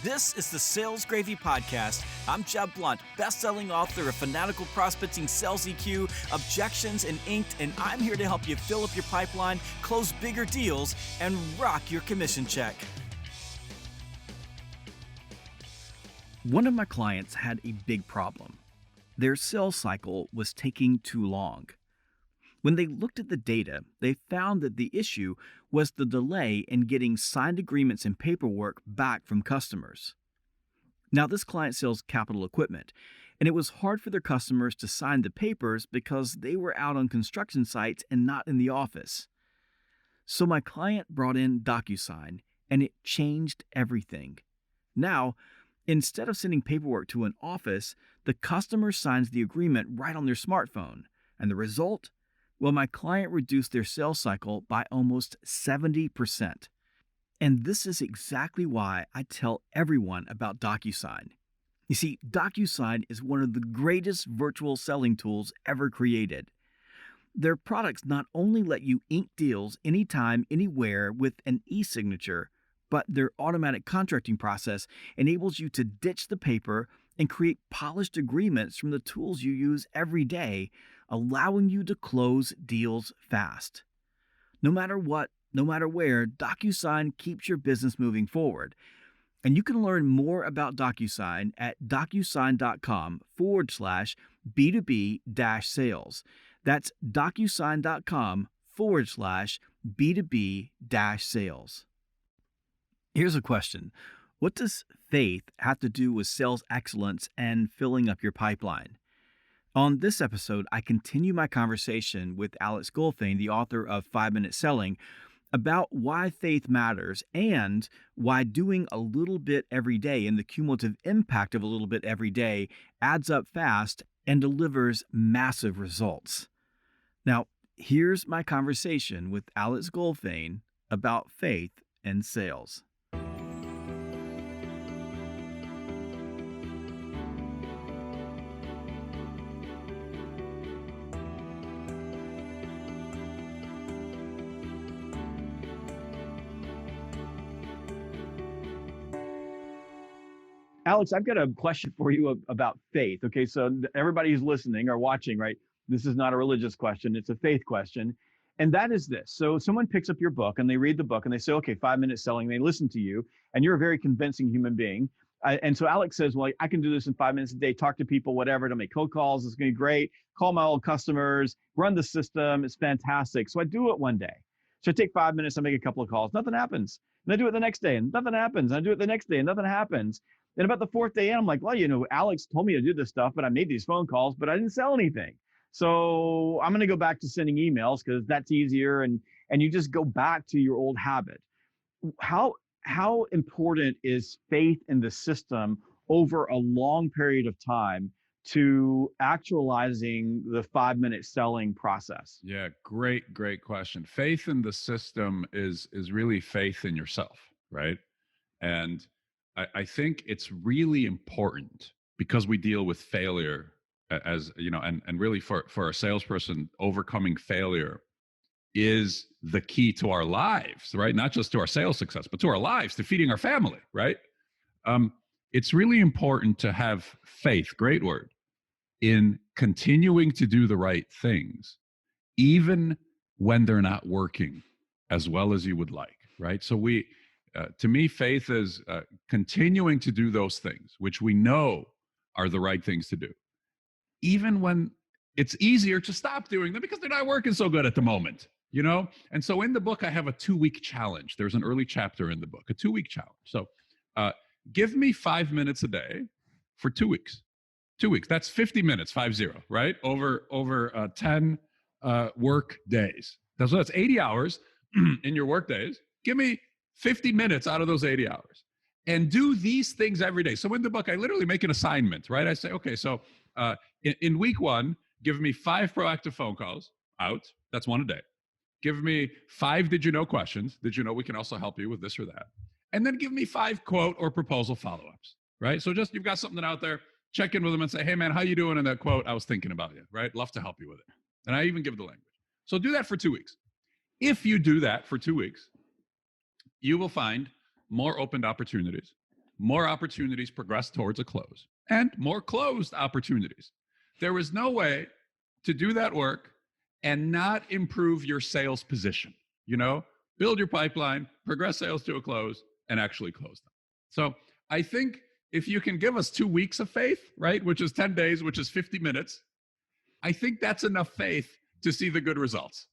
This is the Sales Gravy Podcast. I'm Jeb Blount, best-selling author of Fanatical Prospecting, Sales EQ, Objections, and Inked, and I'm here to help you fill up your pipeline, close bigger deals, and rock your commission check. One of my clients had a big problem. Their sales cycle was taking too long. When they looked at the data, they found that the issue was the delay in getting signed agreements and paperwork back from customers. Now, this client sells capital equipment, and it was hard for their customers to sign the papers because they were out on construction sites and not in the office. So my client brought in DocuSign, and it changed everything. Now, instead of sending paperwork to an office, the customer signs the agreement right on their smartphone, and the result? Well, my client reduced their sales cycle by almost 70%. And this is exactly why I tell everyone about DocuSign. You see, DocuSign is one of the greatest virtual selling tools ever created. Their products not only let you ink deals anytime, anywhere with an e-signature, but their automatic contracting process enables you to ditch the paper and create polished agreements from the tools you use every day, allowing you to close deals fast. No matter what, no matter where, DocuSign keeps your business moving forward. And you can learn more about DocuSign at DocuSign.com/B2B-sales. That's DocuSign.com/B2B-sales. Here's a question. What does faith have to do with sales excellence and filling up your pipeline? On this episode, I continue my conversation with Alex Goldfayn, the author of 5-Minute Selling, about why faith matters and why doing a little bit every day and the cumulative impact of a little bit every day adds up fast and delivers massive results. Now, here's my conversation with Alex Goldfayn about faith and sales. Alex, I've got a question for you about faith. Okay, so everybody who's listening or watching, right? This is not a religious question, it's a faith question. And that is this. So someone picks up your book and they read the book and they say, okay, 5-minute selling, they listen to you, and you're a very convincing human being. And so Alex says, well, I can do this in 5 minutes a day, talk to people, whatever, to make cold calls, it's gonna be great, call my old customers, run the system, it's fantastic. So I do it one day. So I take 5 minutes, I make a couple of calls, nothing happens. And I do it the next day and nothing happens. And I do it the next day and nothing happens. And about the fourth day in, I'm like, well, Alex told me to do this stuff, but I made these phone calls, but I didn't sell anything. So I'm going to go back to sending emails because that's easier. And you just go back to your old habit. How important is faith in the system over a long period of time to actualizing the 5-minute selling process? Yeah, great question. Faith in the system is really faith in yourself, right? And I think it's really important because we deal with failure as, and really for a salesperson, overcoming failure is the key to our lives, right? Not just to our sales success, but to our lives, to feeding our family, right? It's really important to have faith, great word, in continuing to do the right things, even when they're not working as well as you would like, right? So to me, faith is continuing to do those things, which we know are the right things to do, even when it's easier to stop doing them because they're not working so good at the moment, And so in the book, I have a 2-week challenge. There's an early chapter in the book, a 2-week challenge. So give me 5 minutes a day for 2 weeks. 2 weeks, that's 50 minutes, 50, right? Over 10 work days. So that's 80 hours in your work days. Give me 50 minutes out of those 80 hours and do these things every day. So in the book, I literally make an assignment, right? I say, okay, so in week 1, give me 5 proactive phone calls out. That's 1 a day. Give me 5 did you know questions. Did you know we can also help you with this or that? And then give me 5 quote or proposal follow-ups, right? So just, you've got something out there, check in with them and say, hey man, how you doing in that quote? I was thinking about you, right? Love to help you with it. And I even give the language. So do that for 2 weeks. If you do that for 2 weeks, you will find more opened opportunities, more opportunities progress towards a close and more closed opportunities. There is no way to do that work and not improve your sales position. You know, build your pipeline, progress sales to a close, and actually close them. So I think if you can give us 2 weeks of faith, right, which is 10 days, which is 50 minutes, I think that's enough faith to see the good results.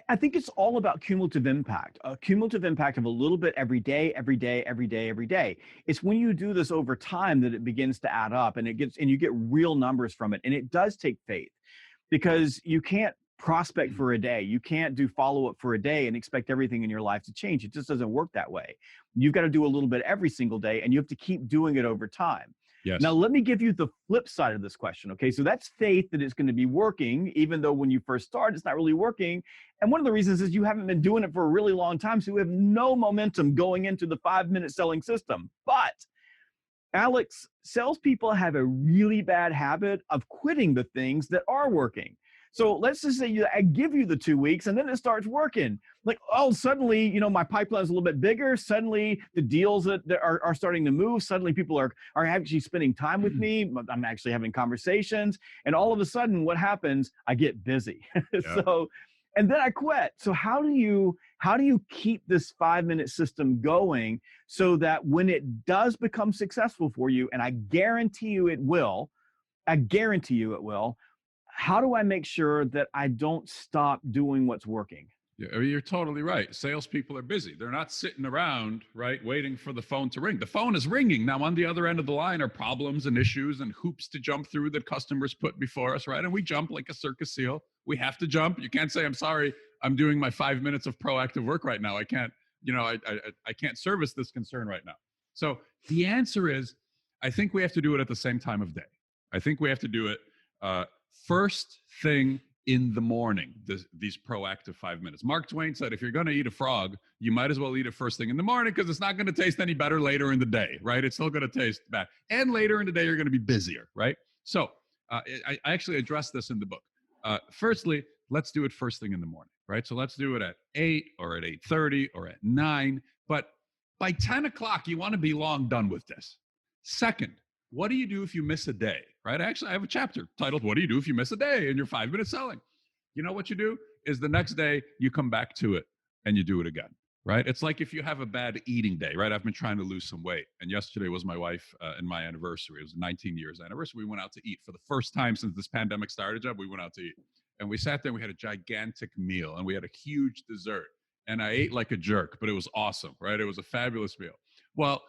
I think it's all about cumulative impact, a cumulative impact of a little bit every day, every day, every day, every day. It's when you do this over time that it begins to add up and you get real numbers from it. And it does take faith because you can't prospect for a day. You can't do follow up for a day and expect everything in your life to change. It just doesn't work that way. You've got to do a little bit every single day and you have to keep doing it over time. Now, Yes. let me give you the flip side of this question. Okay. So that's faith that it's going to be working, even though when you first start, it's not really working. And one of the reasons is you haven't been doing it for a really long time. So you have no momentum going into the 5-minute selling system. But Alex, salespeople have a really bad habit of quitting the things that are working. So let's just say I give you the 2 weeks and then it starts working. Like, oh, suddenly, my pipeline is a little bit bigger. Suddenly the deals that are starting to move. Suddenly people are actually spending time with me. I'm actually having conversations. And all of a sudden what happens? I get busy. Yeah. So, and then I quit. So how do you keep this 5-minute system going so that when it does become successful for you, and I guarantee you it will, how do I make sure that I don't stop doing what's working? Yeah, I mean, you're totally right. Salespeople are busy. They're not sitting around, right, waiting for the phone to ring. The phone is ringing. Now, on the other end of the line are problems and issues and hoops to jump through that customers put before us, right? And we jump like a circus seal. We have to jump. You can't say, I'm sorry, I'm doing my 5 minutes of proactive work right now. I can't, I can't service this concern right now. So the answer is, I think we have to do it at the same time of day. I think we have to do it first thing in the morning, these proactive 5 minutes. Mark Twain said, if you're going to eat a frog, you might as well eat it first thing in the morning because it's not going to taste any better later in the day, right? It's still going to taste bad. And later in the day, you're going to be busier, right? So I actually addressed this in the book. Firstly, let's do it first thing in the morning, right? So let's do it at 8 or at 8:30 or at 9. But by 10 o'clock, you want to be long done with this. Second, what do you do if you miss a day, right? Actually, I have a chapter titled, What Do You Do If You Miss a Day in Your 5-minute selling? You know what you do is the next day you come back to it and you do it again, right? It's like if you have a bad eating day, right? I've been trying to lose some weight. And yesterday was my wife and my anniversary. It was a 19 years anniversary. We went out to eat for the first time since this pandemic started, Jeb. We went out to eat. And we sat there and we had a gigantic meal and we had a huge dessert. And I ate like a jerk, but it was awesome, right? It was a fabulous meal. Well,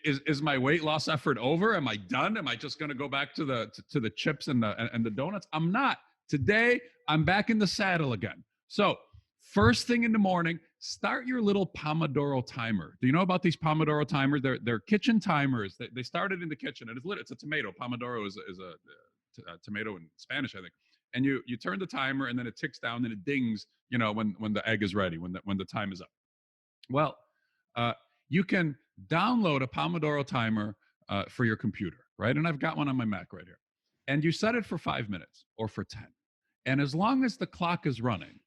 is my weight loss effort over? Am I done? Am I just going to go back to the chips and the donuts? I'm not. Today, I'm back in the saddle again. So first thing in the morning, start your little Pomodoro timer. Do you know about these Pomodoro timers? They're kitchen timers. They started in the kitchen, and it's a tomato. Pomodoro is a tomato in Spanish, I think. And you turn the timer, and then it ticks down, and it dings, when the egg is ready, when the time is up. Well, you can download a Pomodoro timer for your computer, right? And I've got one on my Mac right here. And you set it for 5 minutes or for 10. And as long as the clock is running,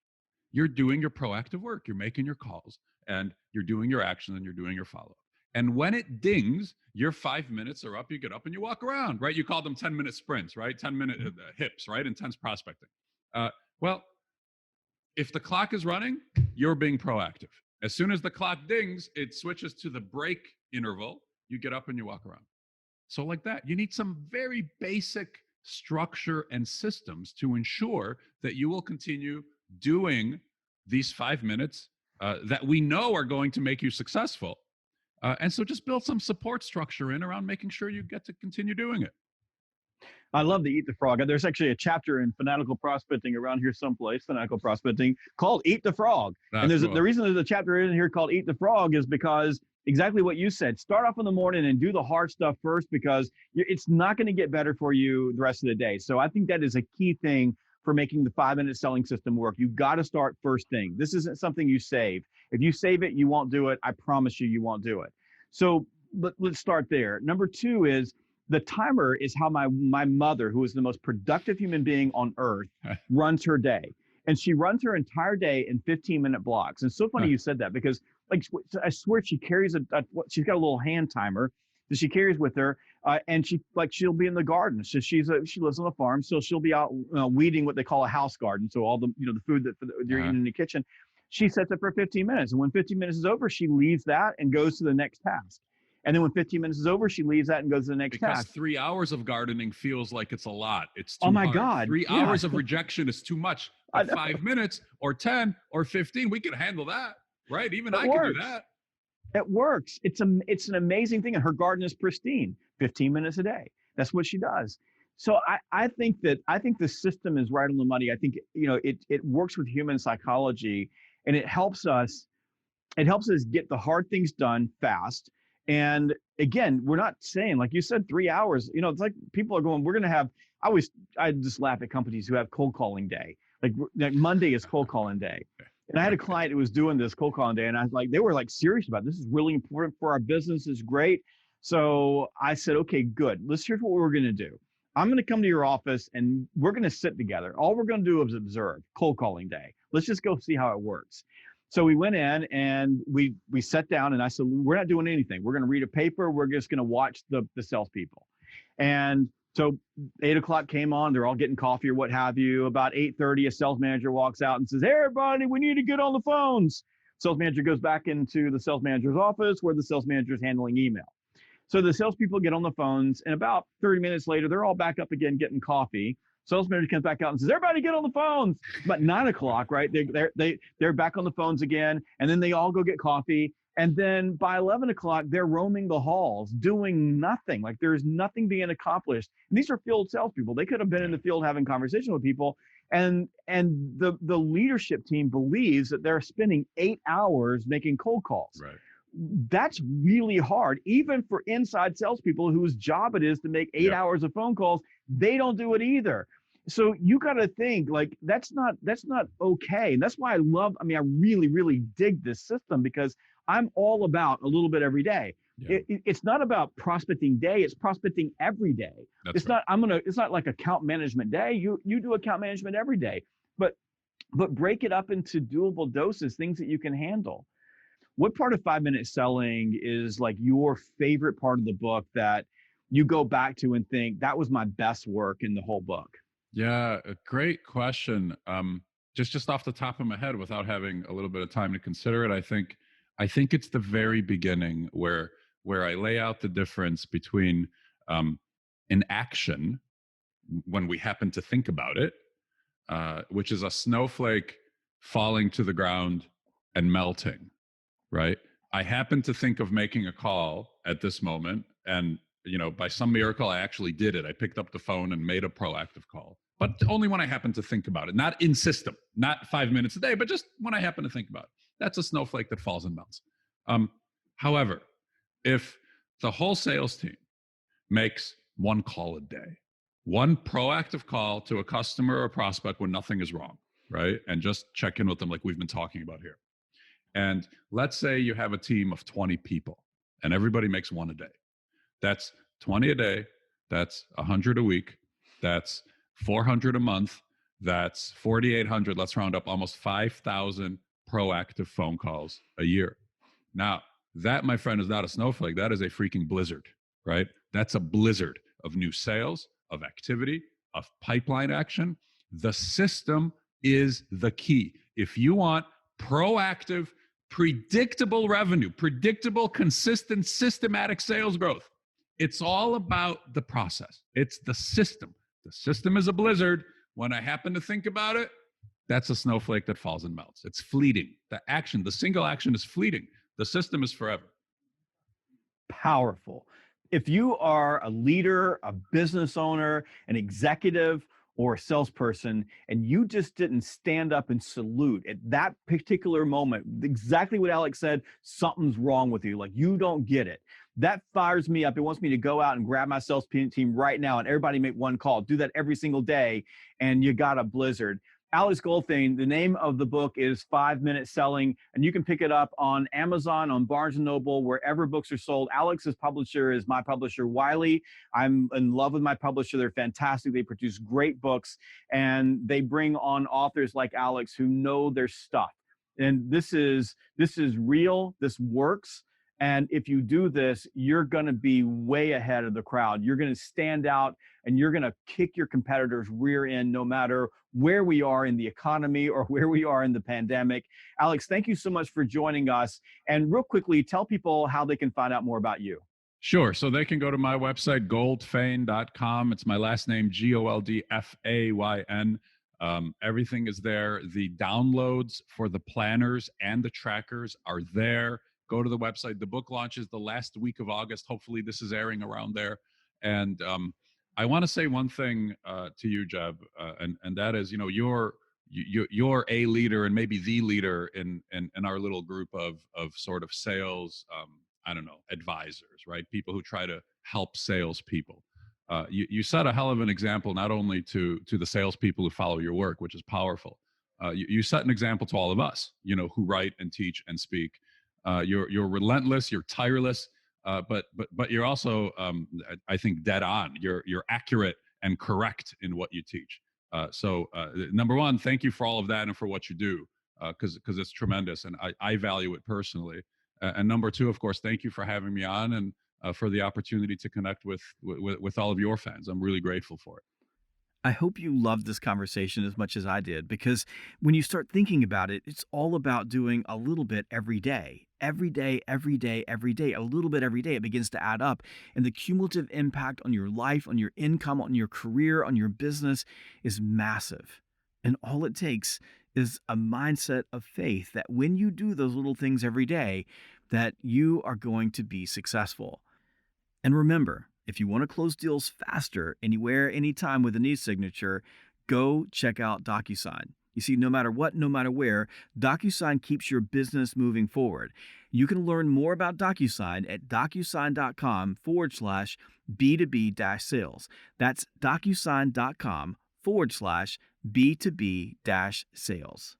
you're doing your proactive work. You're making your calls and you're doing your action and you're doing your follow-up. And when it dings, your 5 minutes are up, you get up and you walk around, right? You call them 10-minute sprints, right? 10-minute hips, right? Intense prospecting. Well, if the clock is running, you're being proactive. As soon as the clock dings, it switches to the break interval. You get up and you walk around. So like that, you need some very basic structure and systems to ensure that you will continue doing these 5 minutes that we know are going to make you successful. And so just build some support structure in around making sure you get to continue doing it. I love the Eat the Frog. There's actually a chapter in Fanatical Prospecting around here someplace, Fanatical Prospecting, called Eat the Frog. And That's cool. the reason there's a chapter in here called Eat the Frog is because exactly what you said. Start off in the morning and do the hard stuff first because it's not going to get better for you the rest of the day. So I think that is a key thing for making the 5-minute selling system work. You got to start first thing. This isn't something you save. If you save it, you won't do it. I promise you won't do it. So let's start there. Number 2 is the timer is how my mother, who is the most productive human being on earth, runs her day. And she runs her entire day in 15-minute blocks. And it's so funny you said that because like, I swear she carries she's got a little hand timer that she carries with her, and she'll be in the garden. So she lives on a farm, so she'll be out weeding what they call a house garden. So all the the food that you're Uh-huh. eating in the kitchen, she sets up for 15 minutes, and when 15 minutes is over, she leaves that and goes to the next task. And then when 15 minutes is over, she leaves that and goes to the next Because task. 3 hours of gardening feels like it's a lot. It's Oh too my hard. God. Three Yeah, hours of rejection is too much. I But know. 5 minutes or 10 or 15, we can handle that, right? Even It I can do works. that. It works. It's an amazing thing. And her garden is pristine, 15 minutes a day. That's what she does. So I think the system is right on the money. I think, it works with human psychology, and it helps us get the hard things done fast. And again, we're not saying, like you said, 3 hours. It's like people are going, we're going to have, I just laugh at companies who have cold calling day. Like Monday is cold calling day. And I had a client who was doing this cold calling day, and I was like, they were like serious about it. This is really important for our business. It's great. So I said, okay, good. Here's what we're going to do. I'm going to come to your office and we're going to sit together. All we're going to do is observe cold calling day. Let's just go see how it works. So we went in and we sat down, and I said, we're not doing anything. We're going to read a paper. We're just going to watch the salespeople. And so 8 o'clock came on. They're all getting coffee or what have you. About 8:30, a sales manager walks out and says, "Hey, everybody, we need to get on the phones." Sales manager goes back into the sales manager's office where the sales manager is handling email. So the salespeople get on the phones, and about 30 minutes later, they're all back up again getting coffee. Sales manager comes back out and says, "Everybody get on the phones." About 9 o'clock, right? They're back on the phones again, and then they all go get coffee. And then by 11 o'clock, they're roaming the halls, doing nothing. Like there's nothing being accomplished. And these are field salespeople. They could have been in the field having conversation with people. And the leadership team believes that they're spending 8 hours making cold calls. Right. That's really hard, even for inside salespeople whose job it is to make 8 hours of phone calls. They don't do it either. So you got to think, like, that's not okay. And that's why I really, really dig this system, because I'm all about a little bit every day. Yeah. It's not about prospecting day. It's prospecting every day. That's right. It's not like account management day. You do account management every day, but break it up into doable doses, things that you can handle. What part of 5 minute selling is like your favorite part of the book that you go back to and think that was my best work in the whole book? Yeah, a great question. Just off the top of my head, without having a little bit of time to consider it, I think it's the very beginning where I lay out the difference between an action when we happen to think about it, which is a snowflake falling to the ground and melting, right? I happen to think of making a call at this moment, and by some miracle, I actually did it. I picked up the phone and made a proactive call, but only when I happen to think about it, not in system, not 5 minutes a day, but just when I happen to think about it. That's a snowflake that falls and melts. However, if the whole sales team makes one call a day, one proactive call to a customer or prospect when nothing is wrong, right? And just check in with them like we've been talking about here. And let's say you have a team of 20 people and everybody makes one a day. That's 20 a day. That's 100 a week. That's 400 a month. That's 4,800. Let's round up, almost 5,000 proactive phone calls a year. Now, that, my friend, is not a snowflake. That is a freaking blizzard, right? That's a blizzard of new sales, of activity, of pipeline action. The system is the key. If you want proactive, predictable revenue, predictable, consistent, systematic sales growth, it's all about the process. It's the system. The system is a blizzard. When I happen to think about it, that's a snowflake that falls and melts. It's fleeting. The single action is fleeting. The system is forever. Powerful. If you are a leader, a business owner, an executive, or a salesperson, and you just didn't stand up and salute at that particular moment, exactly what Alex said, something's wrong with you. Like, you don't get it. That fires me up. It wants me to go out and grab my sales team right now and everybody make one call. Do that every single day, and you got a blizzard. Alex Goldfayn, the name of the book is 5 Minute Selling, and you can pick it up on Amazon, on Barnes & Noble, wherever books are sold. Alex's publisher is my publisher, Wiley. I'm in love with my publisher. They're fantastic. They produce great books, and they bring on authors like Alex who know their stuff. And this is real. This works. And if you do this, you're going to be way ahead of the crowd. You're going to stand out and you're going to kick your competitors rear end no matter where we are in the economy or where we are in the pandemic. Alex, thank you so much for joining us. And real quickly, tell people how they can find out more about you. Sure. So they can go to my website, goldfayn.com. It's my last name, Goldfayn. Everything is there. The downloads for the planners and the trackers are there. Go to the website. The book launches the last week of August. Hopefully, this is airing around there. And I want to say one thing to you, Jeb, and that is, you're a leader and maybe the leader in our little group of sort of sales. I don't know, advisors, right? People who try to help salespeople. You set a hell of an example, not only to the salespeople who follow your work, which is powerful. You set an example to all of us, who write and teach and speak. You're relentless, you're tireless, but you're also, I think, dead on. You're accurate and correct in what you teach. So number one, thank you for all of that and for what you do, because it's tremendous, and I value it personally. And number two, of course, thank you for having me on and for the opportunity to connect with all of your fans. I'm really grateful for it. I hope you loved this conversation as much as I did because when you start thinking about it, it's all about doing a little bit every day. Every day, every day, every day, a little bit every day. It begins to add up. And the cumulative impact on your life, on your income, on your career, on your business is massive. And all it takes is a mindset of faith that when you do those little things every day, that you are going to be successful. And remember, if you want to close deals faster, anywhere, anytime with an e-signature, go check out DocuSign. You see, no matter what, no matter where, DocuSign keeps your business moving forward. You can learn more about DocuSign at docusign.com/B2B sales. That's docusign.com/B2B sales.